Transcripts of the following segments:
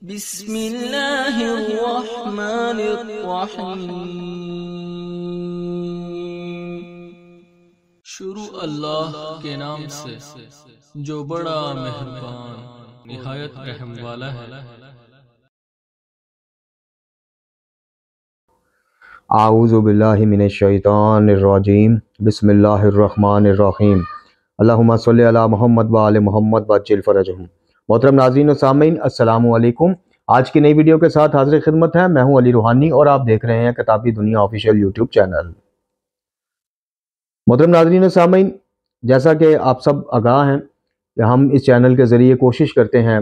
بسم اللہ الرحمن الرحیم۔ شروع اللہ کے نام سے جو بڑا مہربان نہایت رحم والا ہے۔ اعوذ باللہ من الشیطان الرجیم، بسم اللہ الرحمن الرحیم، اللہم صلی علی محمد وآل محمد وعجل فرجہم۔ محترم ناظرین و سامعین، السلام علیکم۔ آج کی نئی ویڈیو کے ساتھ حاضر خدمت ہے، میں ہوں علی روحانی اور آپ دیکھ رہے ہیں کتابی دنیا آفیشیل یوٹیوب چینل۔ محترم ناظرین و سامعین، جیسا کہ آپ سب آگاہ ہیں کہ ہم اس چینل کے ذریعے کوشش کرتے ہیں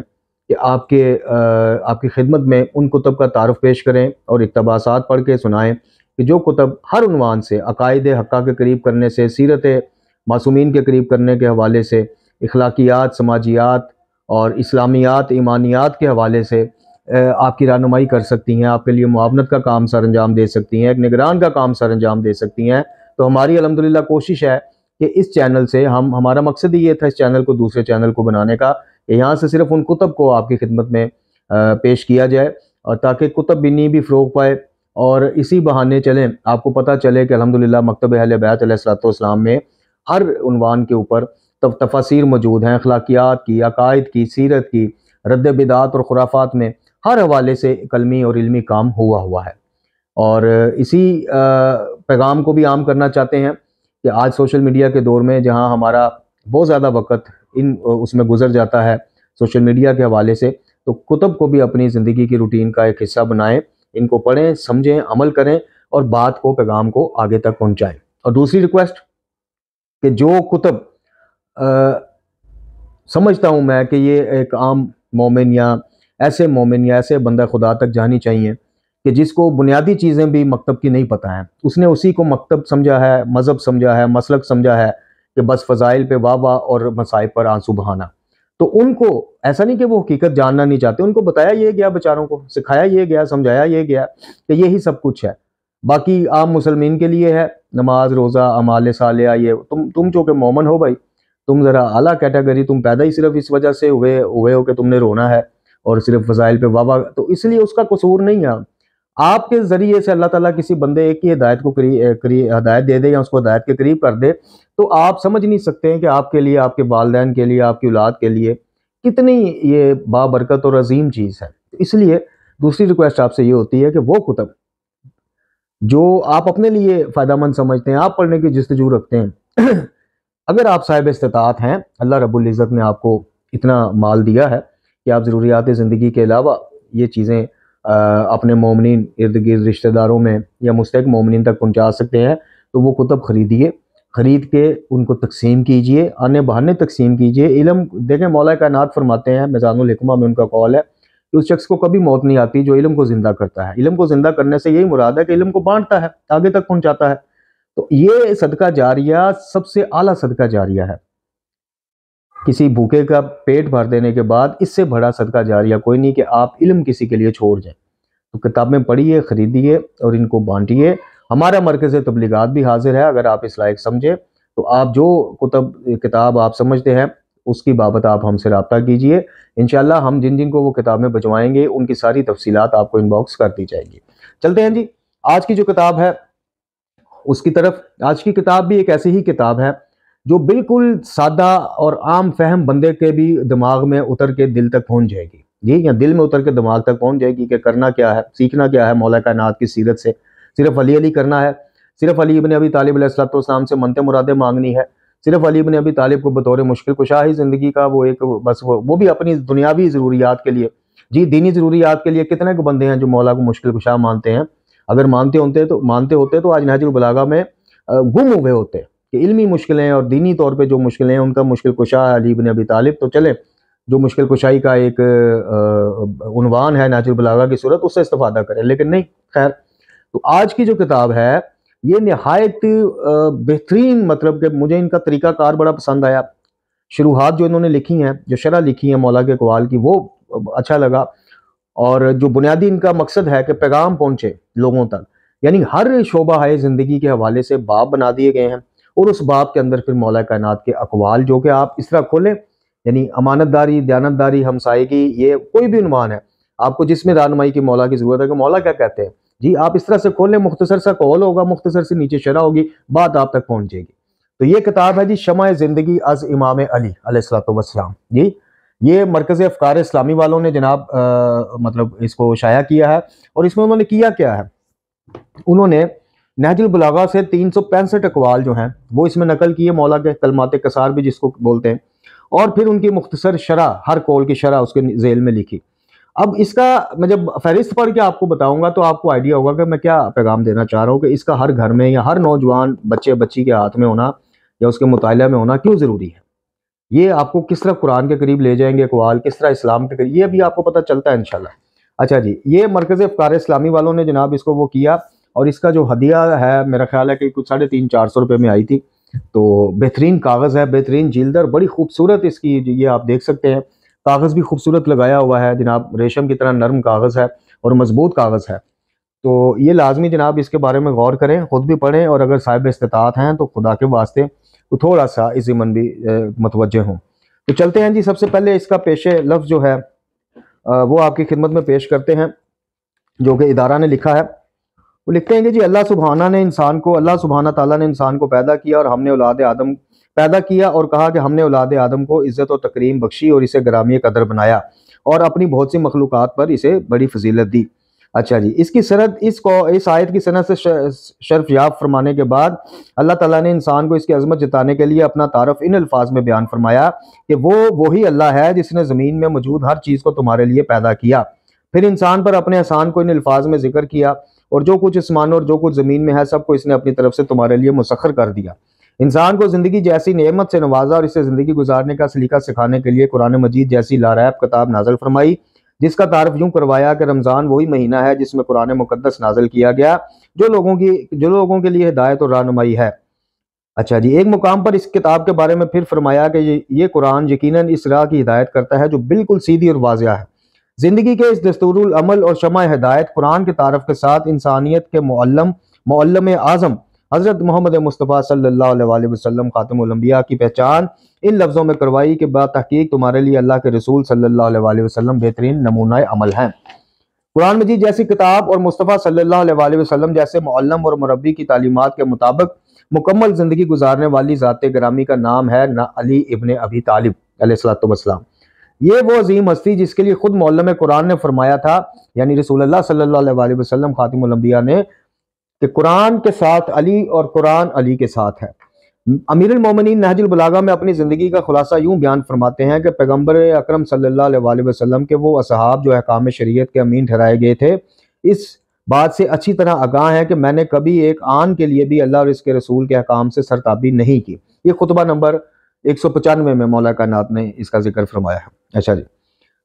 کہ آپ کی خدمت میں ان کتب کا تعارف پیش کریں اور اقتباسات پڑھ کے سنائیں کہ جو کتب ہر عنوان سے عقائد حقہ کے قریب کرنے سے، سیرت معصومین کے قریب کرنے کے حوالے سے، اخلاقیات، سماجیات اور اسلامیات، ایمانیات کے حوالے سے آپ کی رہنمائی کر سکتی ہیں، آپ کے لیے معاونت کا کام سر انجام دے سکتی ہیں، ایک نگران کا کام سر انجام دے سکتی ہیں، تو ہماری الحمدللہ کوشش ہے کہ اس چینل سے ہمارا مقصد ہی یہ تھا اس چینل کو دوسرے چینل کو بنانے کا کہ یہاں سے صرف ان کتب کو آپ کی خدمت میں پیش کیا جائے اور تاکہ کتب بینی بھی فروغ پائے اور اسی بہانے چلیں، آپ کو پتہ چلے کہ الحمدللہ مکتب اہل بیت علیہ السلام میں ہر عنوان کے اوپر تفاسیر موجود ہیں، اخلاقیات کی، عقائد کی، سیرت کی، رد بدعات اور خرافات میں ہر حوالے سے کلمی اور علمی کام ہوا ہے۔ اور اسی پیغام کو بھی عام کرنا چاہتے ہیں کہ آج سوشل میڈیا کے دور میں جہاں ہمارا بہت زیادہ وقت اس میں گزر جاتا ہے سوشل میڈیا کے حوالے سے، تو کتب کو بھی اپنی زندگی کی روٹین کا ایک حصہ بنائیں، ان کو پڑھیں، سمجھیں، عمل کریں اور بات کو، پیغام کو آگے تک پہنچائیں۔ اور دوسری ریکویسٹ کہ جو کتب سمجھتا ہوں میں کہ یہ ایک عام مومن یا ایسے بندہ خدا تک جانی چاہیے کہ جس کو بنیادی چیزیں بھی مکتب کی نہیں پتہ ہیں، اس نے اسی کو مکتب سمجھا ہے، مذہب سمجھا ہے، مسلک سمجھا ہے کہ بس فضائل پہ واہ واہ اور مصائب پر آنسو بہانا، تو ان کو ایسا نہیں کہ وہ حقیقت جاننا نہیں چاہتے، ان کو بتایا یہ گیا، بیچاروں کو سکھایا یہ گیا، سمجھایا یہ گیا کہ یہی سب کچھ ہے، باقی عام مسلمین کے لیے ہے نماز، روزہ، اعمال صالحہ، یہ تم چونکہ مومن ہو بھائی، تم ذرا اعلیٰ کیٹیگری، تم پیدا ہی صرف اس وجہ سے ہوئے ہو کہ تم نے رونا ہے اور صرف فضائل پہ واہ واہ، تو اس لیے اس کا قصور نہیں ہے۔ آپ کے ذریعے سے اللہ تعالیٰ کسی بندے ایک کی ہدایت کو ہدایت دے دے یا اس کو ہدایت کے قریب کر دے، تو آپ سمجھ نہیں سکتے ہیں کہ آپ کے لیے، آپ کے والدین کے لیے، آپ کی اولاد کے لیے کتنی یہ بابرکت اور عظیم چیز ہے۔ اس لیے دوسری ریکویسٹ آپ سے یہ ہوتی ہے کہ وہ کتب جو آپ اپنے لیے فائدہ مند سمجھتے ہیں، آپ پڑھنے کی جستجو رکھتے ہیں، اگر آپ صاحب استطاعت ہیں، اللہ رب العزت نے آپ کو اتنا مال دیا ہے کہ آپ ضروریات زندگی کے علاوہ یہ چیزیں اپنے مومنین ارد گرد رشتہ داروں میں یا مستحق مومنین تک پہنچا سکتے ہیں، تو وہ کتب خریدیے، خرید کے ان کو تقسیم کیجئے، آنے بہانے تقسیم کیجئے۔ علم دیکھیں، مولا کائنات فرماتے ہیں، میزان الحکمہ میں ان کا قول ہے کہ اس شخص کو کبھی موت نہیں آتی جو علم کو زندہ کرتا ہے۔ علم کو زندہ کرنے سے یہی مراد ہے کہ علم کو بانٹتا ہے، آگے تک پہنچاتا ہے، تو یہ صدقہ جاریہ سب سے اعلیٰ صدقہ جاریہ ہے۔ کسی بھوکے کا پیٹ بھر دینے کے بعد اس سے بڑا صدقہ جاریہ کوئی نہیں کہ آپ علم کسی کے لیے چھوڑ جائیں۔ تو کتابیں پڑھیے، خریدیے اور ان کو بانٹیے۔ ہمارا مرکز تبلیغات بھی حاضر ہے، اگر آپ اس لائق سمجھے تو آپ جو کتاب آپ سمجھتے ہیں اس کی بابت آپ ہم سے رابطہ کیجئے، انشاءاللہ ہم جن کو وہ کتابیں بھجوائیں گے ان کی ساری تفصیلات آپ کو انباکس کر دی جائیں گی۔ چلتے ہیں جی آج کی جو کتاب ہے اس کی طرف۔ آج کی کتاب بھی ایک ایسی ہی کتاب ہے جو بالکل سادہ اور عام فہم بندے کے بھی دماغ میں اتر کے دل تک پہنچ جائے گی، جی، یا دل میں اتر کے دماغ تک پہنچ جائے گی کہ کرنا کیا ہے، سیکھنا کیا ہے مولا کائنات کی سیرت سے۔ صرف علی کرنا ہے، صرف علی ابن ابی طالب علیہ السلام سے منت مرادیں مانگنی ہے، صرف علی ابن ابی طالب کو بطور مشکل کشا ہی زندگی کا وہ ایک بس وہ بھی اپنی دنیاوی ضروریات کے لیے، جی دینی ضروریات کے لیے کتنے کو بندے ہیں جو مولا کو مشکل کشا مانتے ہیں، اگر مانتے ہوتے تو آج نہج البلاغہ میں گم ہوئے ہوتے کہ علمی مشکلیں اور دینی طور پہ جو مشکلیں ہیں ان کا مشکل کشا ہے علی بن ابی طالب، تو چلے جو مشکل کشائی کا ایک عنوان ہے نہج البلاغہ کی صورت، اس سے استفادہ کریں، لیکن نہیں، خیر۔ تو آج کی جو کتاب ہے یہ نہایت بہترین، مطلب کہ مجھے ان کا طریقہ کار بڑا پسند آیا، شروحات جو انہوں نے لکھی ہیں، جو شرح لکھی ہیں مولا کے اقوال کی، وہ اچھا لگا، اور جو بنیادی ان کا مقصد ہے کہ پیغام پہنچے لوگوں تک، یعنی ہر شعبہ ہے زندگی کے حوالے سے باب بنا دیے گئے ہیں، اور اس باب کے اندر پھر مولا کائنات کے اقوال جو کہ آپ اس طرح کھولیں، یعنی امانت داری، دیانت داری، ہمسائیگی، یہ کوئی بھی عنوان ہے، آپ کو جس میں رہنمائی کی مولا کی ضرورت ہے کہ مولا کیا کہتے ہیں جی، آپ اس طرح سے کھول لیں، مختصر سا قول ہوگا، مختصر سے نیچے شرح ہوگی، بات آپ تک پہنچ جائے گی۔ تو یہ کتاب ہے جی شمع زندگی از امام علی علیہ السلام جی، یہ مرکز افکار اسلامی والوں نے جناب مطلب اس کو شائع کیا ہے، اور اس میں انہوں نے کیا کیا ہے، انہوں نے نہج البلاغہ سے 365 اقوال جو ہیں وہ اس میں نقل کیے، مولا کے کلمات قصار بھی جس کو بولتے ہیں، اور پھر ان کی مختصر شرح، ہر قول کی شرح اس کے ذیل میں لکھی۔ اب اس کا میں جب فہرست پڑھ کے آپ کو بتاؤں گا تو آپ کو آئیڈیا ہوگا کہ میں کیا پیغام دینا چاہ رہا ہوں، کہ اس کا ہر گھر میں یا ہر نوجوان بچے بچی کے ہاتھ میں ہونا یا اس کے مطالعہ میں ہونا کیوں ضروری ہے۔ یہ آپ کو کس طرح قرآن کے قریب لے جائیں گے اقوال، کس طرح اسلام کے قریب، یہ بھی آپ کو پتہ چلتا ہے انشاءاللہ۔ اچھا جی، یہ مرکز افکار اسلامی والوں نے جناب اس کو وہ کیا، اور اس کا جو ہدیہ ہے میرا خیال ہے کہ کچھ 350-400 روپے میں آئی تھی۔ تو بہترین کاغذ ہے، بہترین جلد ہے، بڑی خوبصورت اس کی، یہ آپ دیکھ سکتے ہیں کاغذ بھی خوبصورت لگایا ہوا ہے جناب، ریشم کی طرح نرم کاغذ ہے اور مضبوط کاغذ ہے۔ تو یہ لازمی جناب اس کے بارے میں غور کریں، خود بھی پڑھیں، اور اگر صاحب استطاعت ہیں تو خدا کے واسطے تھوڑا سا اس ضمن بھی متوجہ ہوں۔ تو چلتے ہیں جی، سب سے پہلے اس کا پیش لفظ جو ہے وہ آپ کی خدمت میں پیش کرتے ہیں، جو کہ ادارہ نے لکھا ہے۔ وہ لکھتے ہیں کہ جی اللہ سبحانہ تعالیٰ نے انسان کو پیدا کیا، اور ہم نے اولاد آدم پیدا کیا، اور کہا کہ ہم نے اولاد آدم کو عزت و تکریم بخشی اور اسے گرامی قدر بنایا، اور اپنی بہت سی مخلوقات پر اسے بڑی فضیلت دی۔ اچھا جی، اس کی سند اس آیت کی سند سے شرف یاب فرمانے کے بعد اللہ تعالیٰ نے انسان کو اس کی عظمت جتانے کے لیے اپنا تعارف ان الفاظ میں بیان فرمایا کہ وہ وہی اللہ ہے جس نے زمین میں موجود ہر چیز کو تمہارے لیے پیدا کیا۔ پھر انسان پر اپنے احسان کو ان الفاظ میں ذکر کیا، اور جو کچھ آسمانوں اور جو کچھ زمین میں ہے سب کو اس نے اپنی طرف سے تمہارے لیے مسخر کر دیا۔ انسان کو زندگی جیسی نعمت سے نوازا، اور اسے زندگی گزارنے کا سلیقہ سکھانے کے لیے قرآن مجید جیسی لاریب کتاب نازل فرمائی، جس کا تعارف یوں کروایا کہ رمضان وہی مہینہ ہے جس میں قرآن مقدس نازل کیا گیا، جو لوگوں کے لیے ہدایت اور رہنمائی ہے۔ اچھا جی، ایک مقام پر اس کتاب کے بارے میں پھر فرمایا کہ یہ قرآن یقیناً اس راہ کی ہدایت کرتا ہے جو بالکل سیدھی اور واضح ہے۔ زندگی کے اس دستور العمل اور شمع ہدایت قرآن کے تعارف کے ساتھ انسانیت کے معلم اعظم حضرت محمد مصطفیٰ صلی اللہ علیہ وسلم خاتم الانبیاء کی پہچان ان لفظوں میں کروائی کہ با تحقیق تمہارے لیے اللہ کے رسول صلی اللہ علیہ وسلم بہترین نمونہ عمل ہیں۔ قرآن مجید جیسی کتاب اور مصطفیٰ صلی اللہ علیہ وسلم جیسے معلم اور مربی کی تعلیمات کے مطابق مکمل زندگی گزارنے والی ذات گرامی کا نام ہے علی ابن ابی طالب علیہ السلام۔ یہ وہ عظیم ہستی جس کے لیے خود معلم قرآن نے فرمایا تھا، یعنی رسول اللہ صلی اللہ علیہ وسلم خاتم الانبیاء نے، کہ قرآن کے ساتھ علی اور قرآن علی کے ساتھ ہے۔ امیر المومنین نہج البلاغہ میں اپنی زندگی کا خلاصہ یوں بیان فرماتے ہیں کہ پیغمبر اکرم صلی اللہ علیہ وسلم کے وہ اصحاب جو احکام شریعت کے امین ٹھہرائے گئے تھے، اس بات سے اچھی طرح آگاہ ہیں کہ میں نے کبھی ایک آن کے لیے بھی اللہ اور اس کے رسول کے احکام سے سرتابی نہیں کی۔ یہ خطبہ نمبر 195 میں مولا کائنات نے اس کا ذکر فرمایا ہے۔ اچھا جی،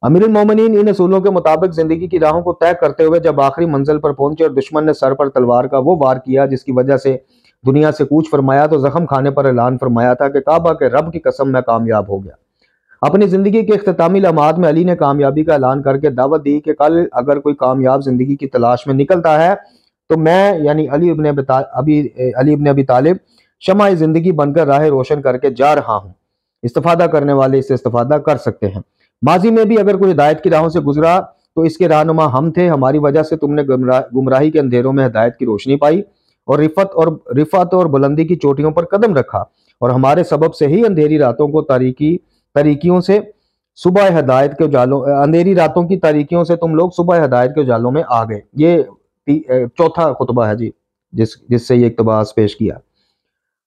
امیر المومنین ان اصولوں کے مطابق زندگی کی راہوں کو طے کرتے ہوئے جب آخری منزل پر پہنچے اور دشمن نے سر پر تلوار کا وہ وار کیا جس کی وجہ سے دنیا سے کوچ فرمایا، تو زخم کھانے پر اعلان فرمایا تھا کہ کعبہ کے رب کی قسم میں کامیاب ہو گیا۔ اپنی زندگی کے اختتامی لمحات میں علی نے کامیابی کا اعلان کر کے دعوت دی کہ کل اگر کوئی کامیاب زندگی کی تلاش میں نکلتا ہے تو میں یعنی علی ابن ابی طالب شمع زندگی بن کر راہ روشن کر کے جا رہا ہوں۔ استفادہ کرنے والے اس سے استفادہ کر سکتے ہیں۔ ماضی میں بھی اگر کوئی ہدایت کی راہوں سے گزرا تو اس کے رہنما ہم تھے، ہماری وجہ سے تم نے گمراہی کے اندھیروں میں ہدایت کی روشنی پائی اور رفعت اور بلندی کی چوٹیوں پر قدم رکھا، اور ہمارے سبب سے ہی اندھیری راتوں کی تاریکیوں سے تم لوگ صبح ہدایت کے اجالوں میں آ گئے۔ یہ چوتھا خطبہ ہے جی جس سے یہ اقتباس پیش کیا۔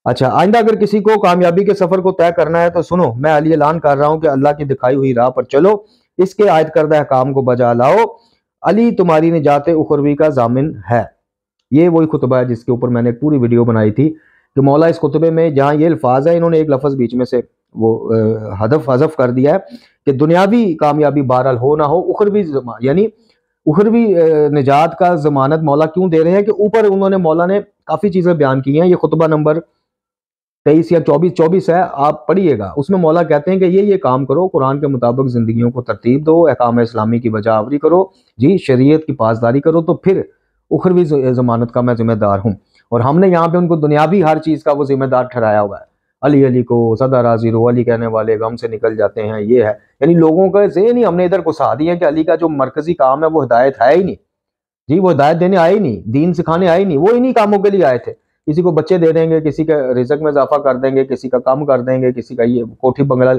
اچھا، آئندہ اگر کسی کو کامیابی کے سفر کو طے کرنا ہے تو سنو، میں علی اعلان کر رہا ہوں کہ اللہ کی دکھائی ہوئی راہ پر چلو، اس کے عائد کردہ احکام کو بجا لاؤ، علی تمہاری نجات اخروی کا ضامن ہے۔ یہ وہی خطبہ ہے جس کے اوپر میں نے پوری ویڈیو بنائی تھی کہ مولا اس خطبے میں جہاں یہ الفاظ ہے، انہوں نے ایک لفظ بیچ میں سے وہ حذف کر دیا ہے کہ دنیاوی کامیابی بہرحال ہو نہ ہو، اخروی یعنی اخروی نجات کا ضمانت مولا کیوں دے رہے ہیں کہ اوپر انہوں نے مولا نے کافی چیزیں بیان کی ہیں۔ یہ خطبہ نمبر 23 یا 24 ہے، آپ پڑھیے گا، اس میں مولا کہتے ہیں کہ یہ کام کرو، قرآن کے مطابق زندگیوں کو ترتیب دو، احکام اسلامی کی بجا آوری کرو جی، شریعت کی پاسداری کرو، تو پھر اخروی ضمانت کا میں ذمہ دار ہوں۔ اور ہم نے یہاں پہ ان کو دنیاوی ہر چیز کا وہ ذمہ دار ٹھہرایا ہوا ہے۔ علی علی کو سدا راضی رو، علی کہنے والے غم سے نکل جاتے ہیں، یہ ہے یعنی لوگوں کا ذہن ہی ہم نے ادھر گھسا دیا کہ علی کا جو مرکزی کام ہے وہ ہدایت ہے ہی نہیں جی، وہ ہدایت دینے آئے ہی نہیں، دین سکھانے آئے ہی نہیں، وہ انہی کاموں کے لیے آئے تھے، کسی کو بچے دے دیں گے، کسی کے رزق میں اضافہ کر دیں گے، کسی کا کم کر دیں گے، کسی کا یہ کوٹھی بنگلہ،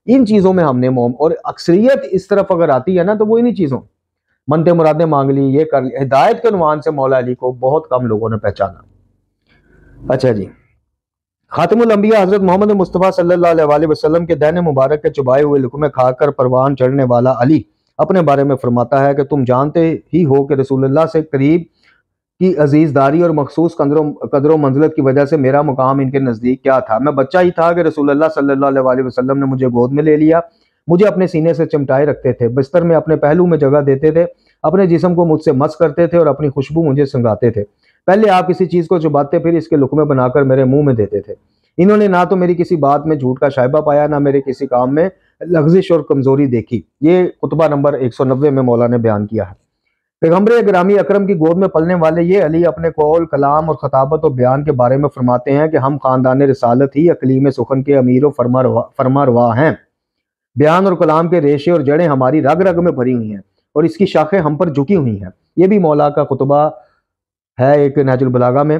ان چیزوں میں ہم نے اور اکثریت اس طرف اگر آتی ہے نا تو وہ انہی چیزوں منتے مرادیں مانگ لی، یہ کر لی، ہدایت کے عنوان سے مولا علی کو بہت کم لوگوں نے پہچانا۔ اچھا جی، خاتم الانبیاء حضرت محمد مصطفیٰ صلی اللہ علیہ وآلہ وسلم کے دہن مبارک کے چبائے ہوئے لقمے کھا کر پروان چڑھنے والا علی اپنے بارے میں فرماتا ہے کہ تم جانتے ہی ہو کہ رسول اللہ سے قریب کی عزیز داری اور مخصوص قدر و منزلت کی وجہ سے میرا مقام ان کے نزدیک کیا تھا۔ میں بچہ ہی تھا کہ رسول اللہ صلی اللہ علیہ وآلہ وسلم نے مجھے گود میں لے لیا، مجھے اپنے سینے سے چمٹائے رکھتے تھے، بستر میں اپنے پہلو میں جگہ دیتے تھے، اپنے جسم کو مجھ سے مس کرتے تھے اور اپنی خوشبو مجھے سنگاتے تھے۔ پہلے آپ کسی چیز کو چباتے پھر اس کے لقمے بنا کر میرے منہ میں دیتے تھے۔ انہوں نے نہ تو میری کسی بات میں جھوٹ کا شائبہ پایا، نہ میرے کسی کام میں لغزش اور کمزوری دیکھی۔ یہ خطبہ نمبر 190 میں مولا نے بیان کیا ہے۔ پیغمبر گرامی اکرم کی گود میں پلنے والے یہ علی اپنے قول، کلام اور خطابت و بیان کے بارے میں فرماتے ہیں کہ ہم خاندان رسالت ہی اقلیم سخن کے امیر و فرما روا ہیں۔ بیان اور کلام کے ریشے اور جڑیں ہماری رگ رگ میں بھری ہوئی ہیں اور اس کی شاخیں ہم پر جھکی ہوئی ہیں۔ یہ بھی مولا کا خطبہ ہے ایک نہج البلاغہ میں،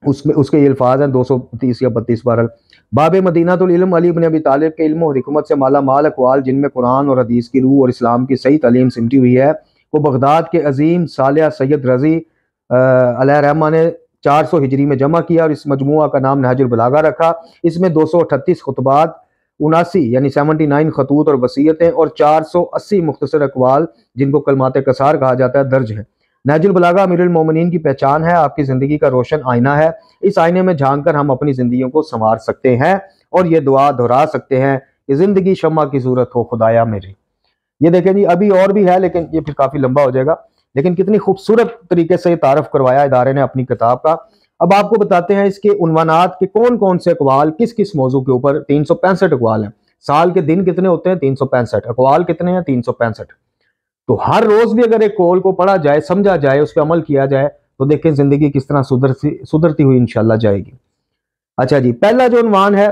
اس کے یہ الفاظ ہیں 230 یا 32 بہرحال۔ باب مدینہ العلم علی بن ابی طالب کے علم و حکمت سے مالا مال اقوال جن میں قرآن اور حدیث کی روح اور اسلام کی صحیح تعلیم سمٹی ہوئی ہے، وہ بغداد کے عظیم صالح سید رضی علیہ رحمہ نے 400 ہجری میں جمع کیا اور اس مجموعہ کا نام نہج البلاغہ رکھا۔ اس میں 238 خطبات، 79 یعنی 79 خطوط اور وصیتیں اور 480 مختصر اقوال جن کو کلمات قصار کہا جاتا ہے درج ہیں۔ نہج البلاغہ امیر المومنین کی پہچان ہے، آپ کی زندگی کا روشن آئینہ ہے۔ اس آئینے میں جھانک کر ہم اپنی زندگیوں کو سنوار سکتے ہیں اور یہ دعا دہرا سکتے ہیں کہ زندگی شمع کی صورت ہو خدایا میری۔ یہ دیکھیں جی، ابھی اور بھی ہے لیکن یہ پھر کافی لمبا ہو جائے گا، لیکن کتنی خوبصورت طریقے سے یہ تعارف کروایا ادارے نے اپنی کتاب کا۔ اب آپ کو بتاتے ہیں اس کے عنوانات کے کون کون سے اقوال کس کس موضوع کے اوپر۔ 365 اقوال ہیں۔ سال کے دن کتنے ہوتے ہیں؟ 365۔ اقوال کتنے ہیں؟ 365۔ تو ہر روز بھی اگر ایک قول کو پڑھا جائے، سمجھا جائے، اس پہ عمل کیا جائے تو دیکھیں زندگی کس طرح سدھرتی ہوئی انشاءاللہ جائے گی۔ اچھا جی، پہلا جو عنوان ہے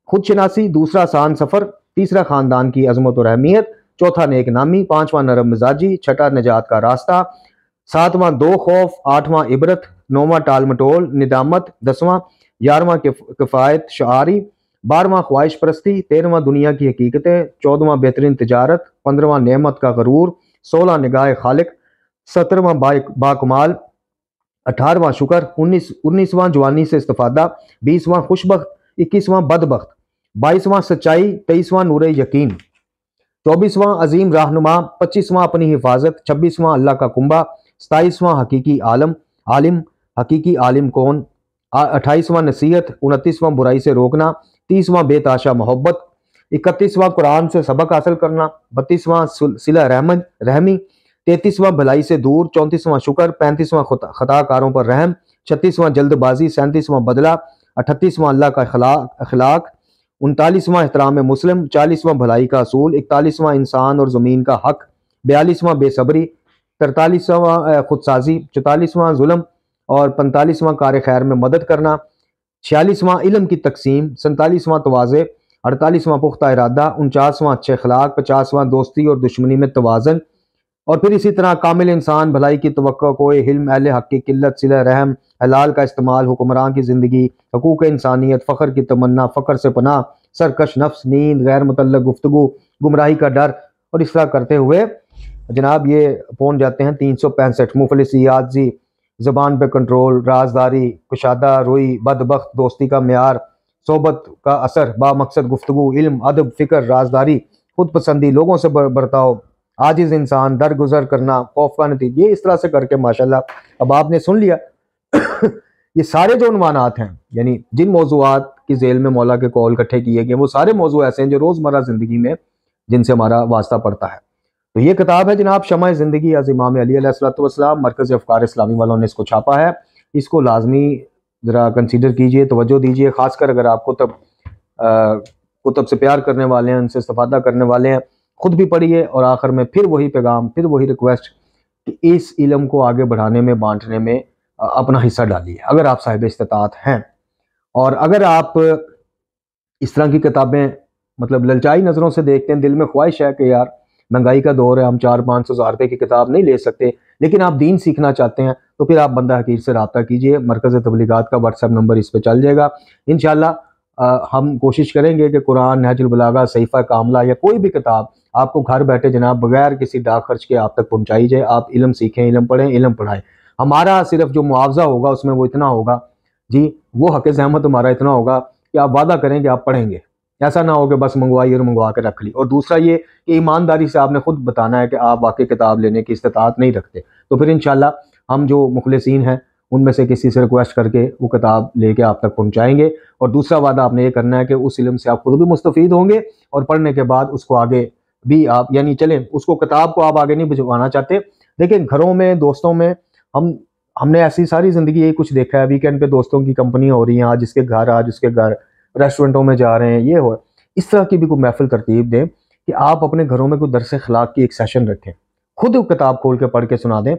خود شناسی، دوسرا آسان سفر، تیسرا خاندان کی عظمت اور اہمیت، چوتھا نیک نامی، پانچواں نرم مزاجی، چھٹا نجات کا راستہ، ساتواں دو خوف، آٹھواں عبرت، نوواں ٹال مٹول ندامت، 10واں 11واں کفایت شعاری، 12واں خواہش پرستی، 13واں دنیا کی حقیقتیں، 14واں بہترین تجارت، 15واں نعمت کا غرور، 16 نگاہ خالق، 17واں باکمال، 18واں شکر، 19واں جوانی سے استفادہ، 20واں خوشبخت، 21واں بدبخت، 22واں سچائی، 23واں نور یقین، 24واں عظیم رہنما، 25واں اپنی حفاظت، 26واں اللہ کا کنبہ، 27واں حقیقی عالم حقیقی عالم کون، 28واں نصیحت، 29واں برائی سے روکنا، 30واں بے تاشا محبت، 31واں قرآن سے سبق حاصل کرنا، 32واں صلہ رحمی، 33واں بھلائی سے دور، 34واں شکر، 35واں خطا کاروں پر رحم، 36واں جلد بازی، 37واں بدلہ، 38واں اللہ کا اخلاق، 39واں احترام مسلم، 40واں بھلائی کا اصول، 41واں انسان اور زمین کا حق، 42واں بے صبری، 43واں خودسازی، 44واں ظلم اور 45واں کار خیر میں مدد کرنا، 46واں علم کی تقسیم، 47واں تواضع، 48واں پختہ ارادہ، 49واں اچھے اخلاق، 50واں دوستی اور دشمنی میں توازن، اور پھر اسی طرح کامل انسان، بھلائی کی توقع، کوئی حلم، اہل حق کی قلت، صلہ رحم، حلال کا استعمال، حکمران کی زندگی، حقوق انسانیت، فخر کی تمنا، فقر سے پناہ، سرکش نفس، نیند، غیر متعلق گفتگو، گمراہی کا ڈر، اور اس طرح کرتے ہوئے جناب یہ پہنچ جاتے ہیں 365۔ مفلسی، عاجزی، زبان پہ کنٹرول، رازداری، کشادہ روئی، بدبخت، دوستی کا معیار، صحبت کا اثر، با مقصد گفتگو، علم، ادب، فکر، رازداری، خود پسندی، لوگوں سے برتاؤ، عاجز انسان، درگزر کرنا، خوف کا نتیجہ، یہ اس طرح سے کر کے ماشاءاللہ اب آپ نے سن لیا۔ یہ سارے جو عنوانات ہیں یعنی جن موضوعات کی ذیل میں مولا کے قول اکٹھے کیے گئے وہ سارے موضوع ایسے ہیں جو روزمرہ زندگی میں جن سے ہمارا واسطہ پڑتا ہے۔ تو یہ کتاب ہے جناب شمع زندگی از امام علی علیہ السلام، مرکز افکار اسلامی والوں نے اس کو چھاپا ہے۔ اس کو لازمی ذرا کنسیڈر کیجئے، توجہ دیجئے، خاص کر اگر آپ کتب سے پیار کرنے والے ہیں، ان سے استفادہ کرنے والے ہیں، خود بھی پڑھیے، اور آخر میں پھر وہی پیغام، پھر وہی ریکویسٹ کہ اس علم کو آگے بڑھانے میں، بانٹنے میں اپنا حصہ ڈالیے اگر آپ صاحب استطاعت ہیں، اور اگر آپ اس طرح کی کتابیں مطلب للچائی نظروں سے دیکھتے ہیں، دل میں خواہش ہے کہ یار مہنگائی کا دور ہے، ہم 400-500 ہزار روپے کی کتاب نہیں لے سکتے، لیکن آپ دین سیکھنا چاہتے ہیں تو پھر آپ بندہ حقیر سے رابطہ کیجئے۔ مرکز تبلیغات کا واٹس ایپ نمبر اس پہ چل جائے گا۔ انشاءاللہ ہم کوشش کریں گے کہ قرآن، نہج البلاغہ، صحیفہ کاملہ یا کوئی بھی کتاب آپ کو گھر بیٹھے جناب بغیر کسی ڈاک خرچ کے آپ تک پہنچائی جائے۔ آپ علم سیکھیں، علم پڑھیں، علم پڑھائیں۔ ہمارا صرف جو معاوضہ ہوگا اس میں وہ اتنا ہوگا جی، وہ حق زحمت ہمارا اتنا ہوگا کہ آپ وعدہ کریں کہ آپ پڑھیں گے، ایسا نہ ہو کہ بس منگوائی اور منگوا کے رکھ لی۔ اور دوسرا یہ کہ ایمانداری سے آپ نے خود بتانا ہے کہ آپ واقعی کتاب لینے کی استطاعت نہیں رکھتے، تو پھر انشاءاللہ ہم جو مخلصین ہیں ان میں سے کسی سے ریکویسٹ کر کے وہ کتاب لے کے آپ تک پہنچائیں گے۔ اور دوسرا وعدہ آپ نے یہ کرنا ہے کہ اس علم سے آپ خود بھی مستفید ہوں گے، اور پڑھنے کے بعد اس کو آگے بھی آپ یعنی چلیں اس کو کتاب کو آپ آگے نہیں بھجوانا چاہتے، لیکن گھروں میں، دوستوں میں، ہم نے ایسی ساری زندگی یہی کچھ دیکھا ہے، ویکینڈ پہ دوستوں کی کمپنی ہو رہی ہیں، آج اس کے گھر، آج اس کے گھر، ریسٹورنٹوں میں جا رہے ہیں، یہ ہو اس طرح کی بھی کوئی محفل ترتیب دیں کہ آپ اپنے گھروں میں کوئی درس اخلاق کی ایک سیشن رکھیں، خود کتاب کھول کے پڑھ کے سنا دیں،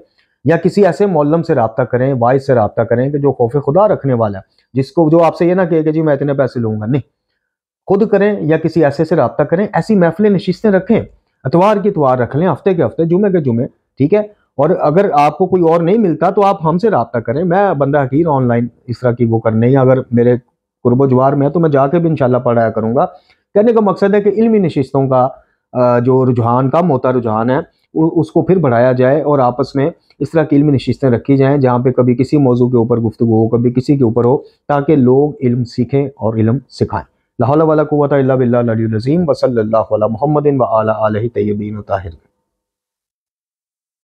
یا کسی ایسے معلم سے رابطہ کریں، واعظ سے رابطہ کریں کہ جو خوف خدا رکھنے والا ہے، جس کو جو آپ سے یہ نہ کہے کہ جی میں اتنے پیسے لوں گا، نہیں، خود کریں یا کسی ایسے سے رابطہ کریں۔ ایسی محفلیں، نشستیں رکھیں، اتوار کی اتوار رکھ لیں، ہفتے کے ہفتے، جمعے کے جمعے، ٹھیک ہے۔ اور اگر آپ کو کوئی اور نہیں ملتا تو آپ ہم سے رابطہ کریں، میں بندہ حقیر آن لائن اس طرح کی وہ کرنے ہی، اگر میرے قرب و جوار میں ہے تو میں جا کے بھی انشاءاللہ پڑھایا کروں گا۔ کہنے کا مقصد ہے کہ علمی نشستوں کا جو رجحان، کم ہوتا رجحان ہے، اس کو پھر بڑھایا جائے، اور آپس میں اس طرح کی علمی نشستیں رکھی جائیں جہاں پہ کبھی کسی موضوع کے اوپر گفتگو ہو، کبھی کسی کے اوپر ہو، تاکہ لوگ علم سیکھیں اور علم سکھائیں۔ لا حول ولا قوۃ الا باللہ العلی العظیم، وصلی اللہ علی محمد وعلی آلہ طیبین الطاہرین۔